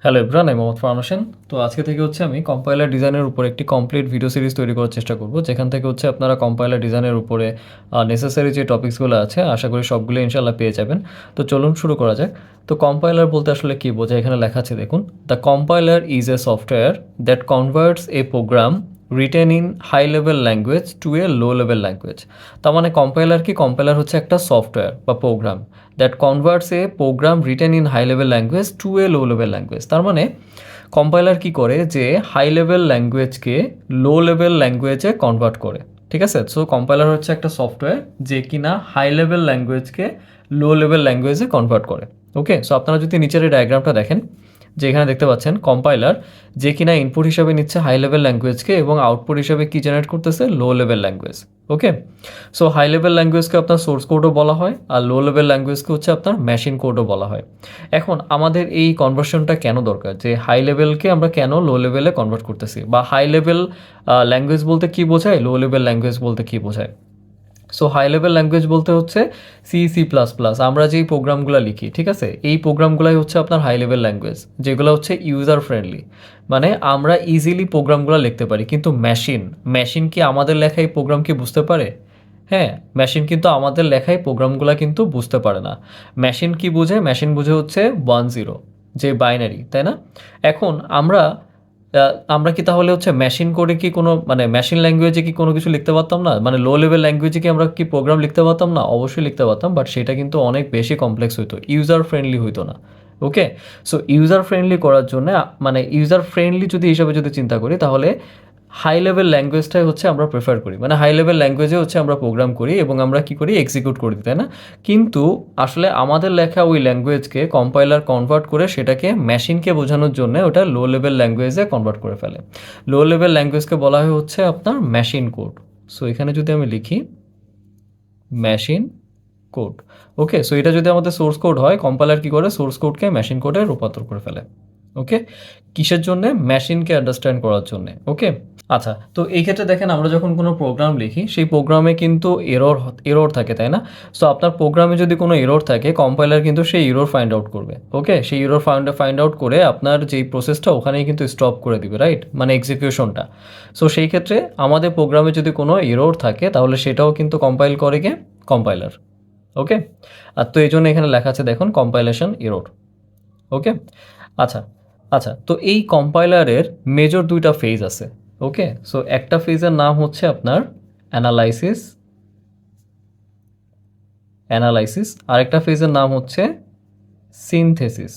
Hello everyone, আমি মোহাম্মদ ফারহান হোসেন। তো আজকে থেকে আমি কম্পাইলার ডিজাইনের উপর একটি কমপ্লিট ভিডিও সিরিজ তৈরি করার চেষ্টা করব, যেখান থেকে আপনারা কম্পাইলার ডিজাইনের উপরে নেসেসারি যে টপিকসগুলো আছে আশা করি সবগুলো ইনশাল্লাহ পেয়ে যাবেন। তো চলুন শুরু করা যাক। তো কম্পাইলার বলতে আসলে কী বোঝায়, এখানে লেখা আছে দেখুন, the compiler is a software that converts a program written in high level language to a low level language. তার মানে কম্পাইলার কি? কম্পাইলার হচ্ছে একটা সফটওয়্যার বা program that converts a program written in high level language to a low level language. তার মানে compiler কি করে, যে হাই লেভেল ল্যাঙ্গুয়েজকে লো লেভেল ল্যাঙ্গুয়েজে কনভার্ট করে। ঠিক আছে, সো কম্পাইলার হচ্ছে একটা সফটওয়্যার যে কিনা হাই লেভেল ল্যাঙ্গুয়েজকে লো লেভেল ল্যাঙ্গুয়েজে কনভার্ট করে। ওকে, সো আপনারা যদি নিচের এই ডায়াগ্রামটা দেখেন, যে এখানে দেখতে পাচ্ছেন কম্পাইলার যে কিনা ইনপুট হিসাবে নিচ্ছে হাই লেভেল ল্যাঙ্গুয়েজকে এবং আউটপুট হিসাবে কি জেনারেট করতেছে, লো লেভেল ল্যাঙ্গুয়েজ। ওকে, সো হাই লেভেল ল্যাঙ্গুয়েজকে আপনার সোর্স কোডও বলা হয়, আর লো লেভেল ল্যাঙ্গুয়েজকে হচ্ছে আপনার মেশিন কোডও বলা হয়। এখন আমাদের এই কনভার্সনটা কেন দরকার, যে হাই লেভেলকে আমরা কেন লো লেভেলে কনভার্ট করতেছি, বা হাই লেভেল ল্যাঙ্গুয়েজ বলতে কী বোঝায়, লো লেভেল ল্যাঙ্গুয়েজ বলতে কী বোঝায়। সো হাই লেভেল ল্যাঙ্গুয়েজ বলতে হচ্ছে সি++, আমরা যেই প্রোগ্রামগুলো লিখি, ঠিক আছে, এই প্রোগ্রামগুলাই হচ্ছে আপনার হাই লেভেল ল্যাঙ্গুয়েজ, যেগুলো হচ্ছে ইউজার ফ্রেন্ডলি। মানে আমরা ইজিলি প্রোগ্রামগুলো লিখতে পারি, কিন্তু মেশিন কি আমাদের লেখা এই প্রোগ্রাম কি বুঝতে পারে? হ্যাঁ, মেশিন কিন্তু আমাদের লেখায় প্রোগ্রামগুলো কিন্তু বুঝতে পারে না। মেশিন কি বুঝে? মেশিন বুঝে হচ্ছে 1-0, যে বাইনারি, তাই না? এখন আমরা কি তাহলে হচ্ছে মেশিন কোডে কি কোনো, মানে মেশিন ল্যাঙ্গুয়েজে কি কোনো কিছু লিখতে পারতাম না? মানে লো লেভেল ল্যাঙ্গুয়েজে কি আমরা কি প্রোগ্রাম লিখতে পারতাম না? অবশ্যই লিখতে পারতাম, বাট সেটা কিন্তু অনেক বেশি কমপ্লেক্স হইতো, ইউজার ফ্রেন্ডলি হইতো না। ওকে, সো ইউজার ফ্রেন্ডলি করার জন্য, মানে ইউজার ফ্রেন্ডলি যদি হিসাবে যদি চিন্তা করি, তাহলে হাই লেভেল ল্যাঙ্গুয়েজটাই হচ্ছে আমরা প্রেফার করি। মানে হাই লেভেল ল্যাঙ্গুয়েজে হচ্ছে আমরা প্রোগ্রাম করি এবং আমরা কি করি, এক্সিকিউট করি, তাই না? কিন্তু আসলে আমাদের লেখা ওই ল্যাঙ্গুয়েজকে কম্পাইলার কনভার্ট করে সেটাকে মেশিনকে বোঝানোর জন্য ওটা লো লেভেল ল্যাঙ্গুয়েজে কনভার্ট করে ফেলে। লো লেভেল ল্যাঙ্গুয়েজকে বলা হয় হচ্ছে আপনার মেশিন কোড। সো এখানে যদি আমি লিখি মেশিন কোড, ওকে, সো এটা যদি আমাদের সোর্স কোড হয়, কম্পাইলার কি করে, সোর্স কোডকে মেশিন কোডে রূপান্তর করে ফেলে। ওকে, কিসের জন্যে? মেশিনকে আন্ডারস্ট্যান্ড করার জন্যে। ওকে, আচ্ছা, তো এই ক্ষেত্রে দেখেন, আমরা যখন কোনো প্রোগ্রাম লিখি সেই প্রোগ্রামে কিন্তু এরর থাকে, তাই না? সো আপনার প্রোগ্রামে যদি কোনো এরর থাকে, কম্পাইলার কিন্তু সেই এরর ফাইন্ড আউট করবে। ওকে, সেই এরর ফাইন্ড আউট করে আপনার যেই প্রসেসটা ওখানেই কিন্তু স্টপ করে দিবে, রাইট, মানে এক্সিকিউশনটা। সো সেই ক্ষেত্রে আমাদের প্রোগ্রামে যদি কোনো এরর থাকে, তাহলে সেটাও কিন্তু কম্পাইল করে কে? কম্পাইলার। ওকে, আর তো এই জন্য এখানে লেখা আছে দেখুন, কম্পাইলেশন এরর। ওকে, আচ্ছা আচ্ছা, তো এই কম্পাইলারের মেজর দুইটা ফেজ আছে। ওকে, সো একটা ফেজের নাম হচ্ছে আপনার অ্যানালাইসিস, আরেকটা ফেজের নাম হচ্ছে সিনথেসিস।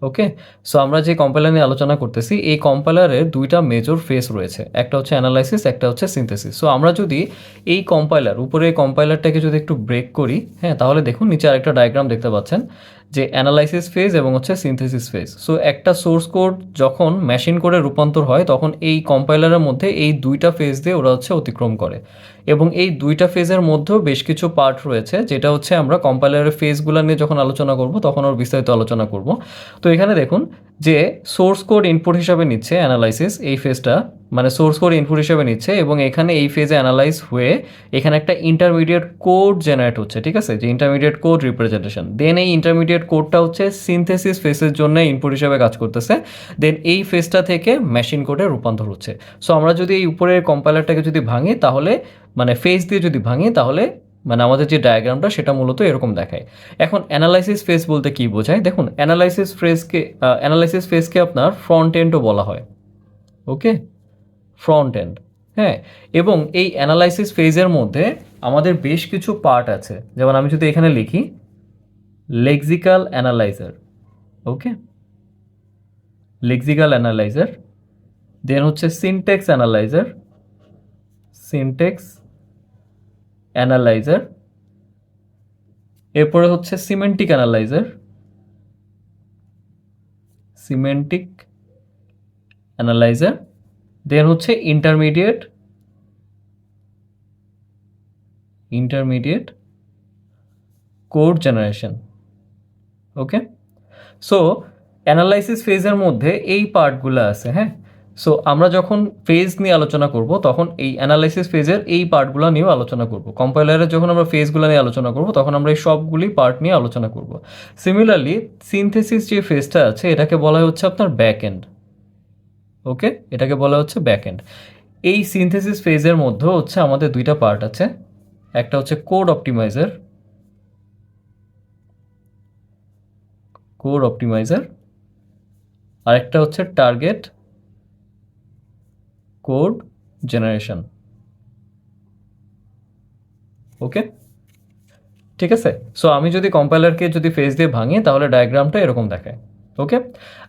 ওকে, সো আমরা যে কম্পাইলার নিয়ে আলোচনা করতেছি, এই কম্পাইলারের দুইটা মেজর ফেজ রয়েছে, একটা হচ্ছে অ্যানালাইসিস, একটা হচ্ছে সিনথেসিস। সো আমরা যদি এই কম্পাইলার, উপরে এই কম্পাইলারটাকে যদি একটু ব্রেক করি, হ্যাঁ, তাহলে দেখুন নিচে আরেকটা ডায়াগ্রাম দেখতে পাচ্ছেন, যে অ্যানালাইসিস ফেজ এবং হচ্ছে সিনথেসিস ফেজ। সো একটা সোর্স কোড যখন মেশিন কোডে রূপান্তর হয়, তখন এই কম্পাইলারের মধ্যে এই দুইটা ফেজ দিয়ে ওরা হচ্ছে অতিক্রম করে, এবং এই দুইটা ফেজের মধ্যেও বেশ কিছু পার্ট রয়েছে, যেটা হচ্ছে আমরা কম্পাইলারের ফেজগুলো নিয়ে যখন আলোচনা করব তখন ওর বিস্তারিত আলোচনা করব। তো এখানে দেখুন, যে সোর্স কোড ইনপুট হিসাবে নিচ্ছে অ্যানালাইসিস, এই ফেজটা, মানে সোর্স কোড ইনপুট হিসাবে নিচ্ছে, এবং এখানে এই ফেজে অ্যানালাইজ হয়ে এখানে একটা ইন্টারমিডিয়েট কোড জেনারেট হচ্ছে, ঠিক আছে, যে ইন্টারমিডিয়েট কোড রিপ্রেজেন্টেশন। দেন এই ইন্টারমিডিয়েট কোডটা হচ্ছে সিনথেসিস ফেজের জন্য ইনপুট হিসাবে কাজ করতেছে। দেন এই ফেজটা থেকে মেশিন কোডে রূপান্তর হচ্ছে। সো আমরা যদি এই উপরের কম্পাইলারটাকে যদি ভাঙি, তাহলে মানে ফেজ দিয়ে যদি ভাঙি, তাহলে মানে আমাদের যে ডায়াগ্রামটা সেটা মূলত এরকম দেখায়। এখন অ্যানালাইসিস ফেজ বলতে কি বোঝায়, দেখুন, অ্যানালাইসিস ফেজকে আপনার ফ্রন্ট এন্ডও বলা হয়। ওকে, ফ্রন্ট এন্ড, হ্যাঁ, এবং এই অ্যানালাইসিস ফেজের মধ্যে আমাদের বেশ কিছু পার্ট আছে, যেমন আমি যদি এখানে লিখি লেক্সিক্যাল অ্যানালাইজার। ওকে, লেক্সিক্যাল অ্যানালাইজার, দেন হচ্ছে সিনট্যাক্স অ্যানালাইজার, এরপরে হচ্ছে সিমেন্টিক অ্যানালাইজার, দেন হচ্ছে ইন্টারমিডিয়েট কোড জেনারেশন। ওকে, সো অ্যানালাইসিস ফেজের মধ্যে এই পার্টগুলো আছে, হ্যাঁ। সো আমরা যখন ফেজ নিয়ে আলোচনা করব তখন এই অ্যানালাইসিস ফেজের এই পার্টগুলো নিয়েও আলোচনা করব। কম্পাইলারে যখন আমরা ফেজগুলো নিয়ে আলোচনা করব তখন আমরা এই সবগুলি পার্ট নিয়ে আলোচনা করব। সিমিলারলি সিনথেসিস যে ফেজটা আছে এটাকে বলা হচ্ছে আপনার ব্যাক এন্ড। ওকে, এটাকে বলা হচ্ছে ব্যাক এন্ড। এই সিনথেসিস ফেজের মধ্যে হচ্ছে আমাদের দুইটা পার্ট আছে, একটা হচ্ছে কোড অপটিমাইজার, আরেকটা হচ্ছে টার্গেট কোড জেনারেশন। ওকে, ঠিক আছে। সো আমি যদি কম্পাইলারকে যদি ফেজ দিয়ে ভাঙি তাহলে ডায়াগ্রামটা এরকম দেখায়। ওকে,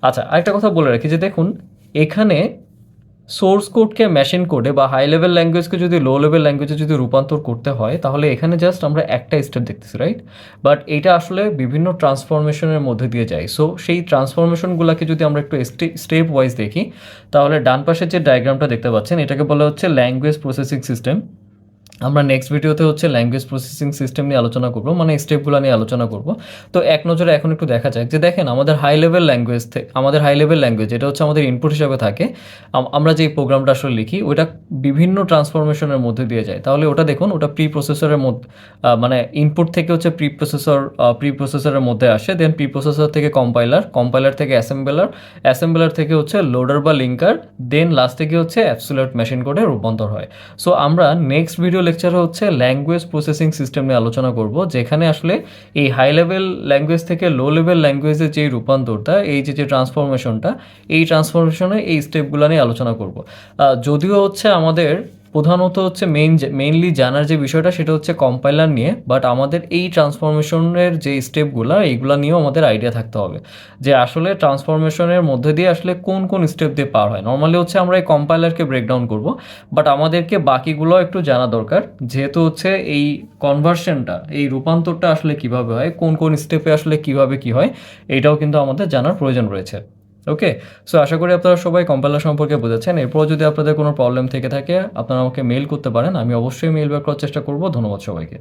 আচ্ছা আরেকটা কথা বলে রাখি যে দেখুন এখানে সোর্স কোডকে মেশিন কোডে বা হাই লেভেল ল্যাঙ্গুয়েজকে যদি লো লেভেল ল্যাঙ্গুয়েজে যদি রূপান্তর করতে হয় তাহলে এখানে জাস্ট আমরা একটা স্টেপ দেখতেছি, রাইট? বাট এটা আসলে বিভিন্ন ট্রান্সফরমেশনের মধ্যে দিয়ে যায়। সো সেই ট্রান্সফরমেশনগুলোকে যদি আমরা একটু স্টেপ ওয়াইজ দেখি তাহলে ডান পাশের যে ডায়াগ্রামটা দেখতে পাচ্ছেন এটাকে বলা হচ্ছে ল্যাঙ্গুয়েজ প্রসেসিং সিস্টেম। আমরা নেক্সট ভিডিওতে হচ্ছে ল্যাঙ্গুয়েজ প্রসেসিং সিস্টেম নিয়ে আলোচনা করব, মানে স্টেপগুলো নিয়ে আলোচনা করব। তো এক নজরে এখন একটু দেখা যাক যে দেখেন আমাদের হাই লেভেল ল্যাঙ্গুয়েজ এটা হচ্ছে আমাদের ইনপুট হিসাবে থাকে। আমরা যে প্রোগ্রামটা আসলে লিখি ওইটা বিভিন্ন ট্রান্সফরমেশনের মধ্যে দিয়ে যায়। তাহলে ওটা দেখুন ওটা প্রি প্রসেসরের মধ্যে মানে ইনপুট থেকে হচ্ছে প্রি প্রসেসরের মধ্যে আসে, দেন প্রি প্রসেসর থেকে কম্পাইলার থেকে অ্যাসেম্বলার থেকে হচ্ছে লোডার বা লিঙ্কার, দেন লাস্টে গিয়ে হচ্ছে অ্যাবসোলিউট মেশিন কোডে রূপান্তর হয়। সো আমরা নেক্সট ভিডিও লেকচারে হচ্ছে ল্যাঙ্গুয়েজ প্রসেসিং সিস্টেম নিয়ে আলোচনা করব, যেখানে আসলে এই হাই লেভেল ল্যাঙ্গুয়েজ থেকে লো লেভেল ল্যাঙ্গুয়েজের যে রূপান্তরটা, এই যে ট্রান্সফরমেশনটা, এই ট্রান্সফরমেশনে এই স্টেপগুলো নিয়ে আলোচনা করব। যদিও হচ্ছে আমাদের প্রধানত হচ্ছে মেইনলি জানার যে বিষয়টা সেটা হচ্ছে কম্পাইলার নিয়ে, বাট আমাদের এই ট্রান্সফরমেশনের যে স্টেপগুলো এইগুলো নিয়েও আমাদের আইডিয়া থাকতে হবে যে আসলে ট্রান্সফরমেশনের মধ্যে দিয়ে আসলে কোন কোন স্টেপ দিয়ে পার হয়। নর্মালি হচ্ছে আমরা এই কম্পাইলারকে ব্রেকডাউন করব, বাট আমাদেরকে বাকিগুলো একটু জানা দরকার, যেহেতু হচ্ছে এই কনভার্সনটা, এই রূপান্তরটা আসলে কিভাবে হয়, কোন কোন স্টেপে আসলে কিভাবে কি হয়, এইটাও কিন্তু আমাদের জানার প্রয়োজন রয়েছে। ওকে, সো আশা করি আপনারা সবাই কম্পাইলার সম্পর্কে বুঝেছেন। এরপর যদি আপনাদের কোনো প্রবলেম থেকে থাকে আপনারা আমাকে মেইল করতে পারেন, আমি অবশ্যই মেইল ব্যাক করার চেষ্টা করব। ধন্যবাদ সবাইকে।